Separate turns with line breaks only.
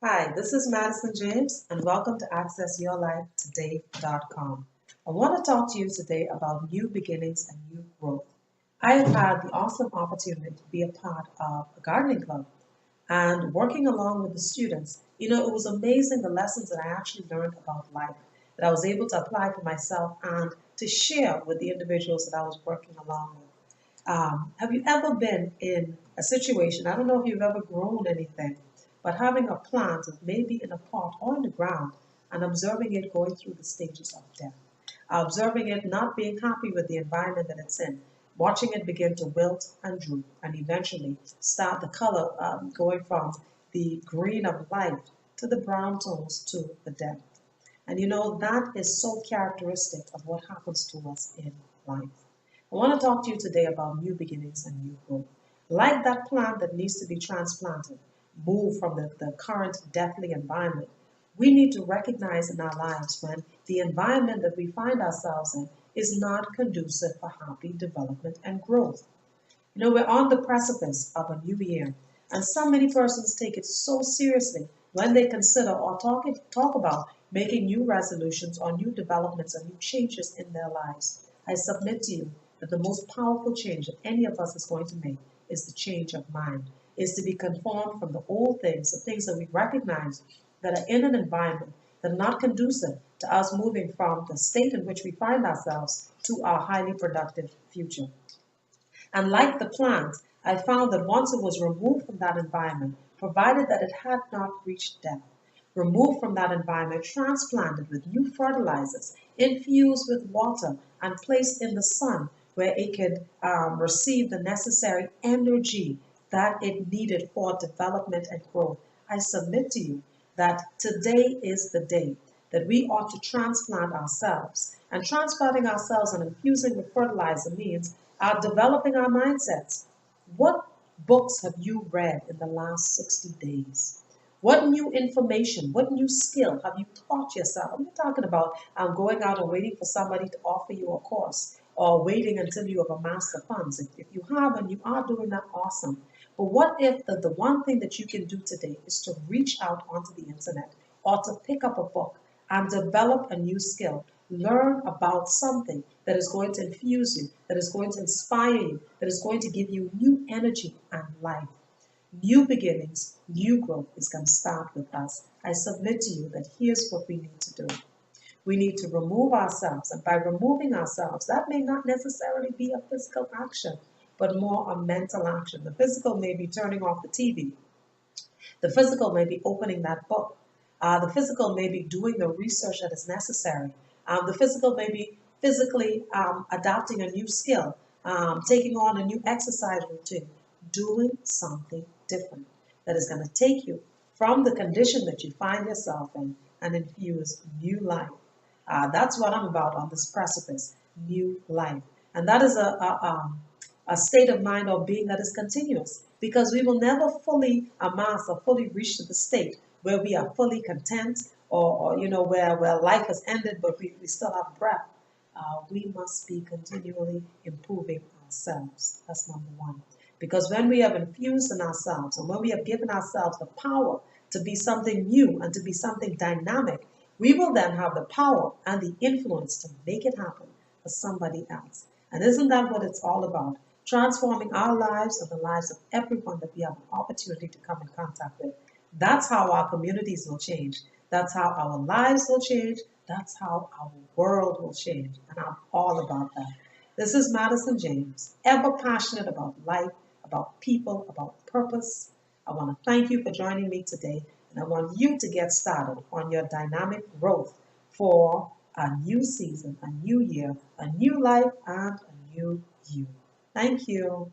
Hi, this is Madisson James, and welcome to AccessYourLifeToday.com. I want to talk to you today about new beginnings and new growth. I have had the awesome opportunity to be a part of a gardening club and working along with the students. It was amazing the lessons that I actually learned about life that I was able to apply for myself and to share with the individuals that I was working along with. Have you ever been in a situation? I don't know if you've ever grown anything, but having a plant maybe in a pot or in the ground and observing it going through the stages of death, observing it not being happy with the environment that it's in, watching it begin to wilt and droop, and eventually start the color going from the green of life to the brown tones to the death. And that is so characteristic of what happens to us in life. I want to talk to you today about new beginnings and new growth. Like that plant that needs to be transplanted, move from the current deathly environment, we need to recognize in our lives when the environment that we find ourselves in is not conducive for happy development and growth. We're on the precipice of a new year, and so many persons take it so seriously when they consider or talk about making new resolutions or new developments or new changes in their lives. I submit to you that the most powerful change that any of us is going to make is the change of mind, is to be conformed from the old things, the things that we recognize that are in an environment that are not conducive to us moving from the state in which we find ourselves to our highly productive future. And like the plant, I found that once it was removed from that environment, provided that it had not reached death, removed from that environment, transplanted with new fertilizers, infused with water, and placed in the sun where it could receive the necessary energy that it needed for development and growth. I submit to you that today is the day that we ought to transplant ourselves. And transplanting ourselves and infusing with fertilizer means developing our mindsets. What books have you read in the last 60 days? What new information, what new skill have you taught yourself? I'm not talking about going out and waiting for somebody to offer you a course or waiting until you have amassed the funds. If you have and you are doing that, awesome. But what if the one thing that you can do today is to reach out onto the internet or to pick up a book and develop a new skill? Learn about something that is going to infuse you, that is going to inspire you, that is going to give you new energy and life. New beginnings, new growth is going to start with us. I submit to you that here's what we need to do. We need to remove ourselves, and by removing ourselves, that may not necessarily be a physical action, but more a mental action. The physical may be turning off the TV. The physical may be opening that book. The physical may be doing the research that is necessary. The physical may be physically adopting a new skill, taking on a new exercise routine, doing something different that is going to take you from the condition that you find yourself in and infuse new life. That's what I'm about on this precipice, new life. And that is a state of mind or being that is continuous, because we will never fully amass or fully reach to the state where we are fully content or where life has ended but we still have breath. We must be continually improving ourselves. That's number one. Because when we have infused in ourselves and when we have given ourselves the power to be something new and to be something dynamic, we will then have the power and the influence to make it happen for somebody else. And isn't that what it's all about? Transforming our lives and the lives of everyone that we have an opportunity to come in contact with. That's how our communities will change. That's how our lives will change. That's how our world will change. And I'm all about that. This is Madisson James, ever passionate about life, about people, about purpose. I want to thank you for joining me today, and I want you to get started on your dynamic growth for a new season, a new year, a new life, and a new you. Thank you.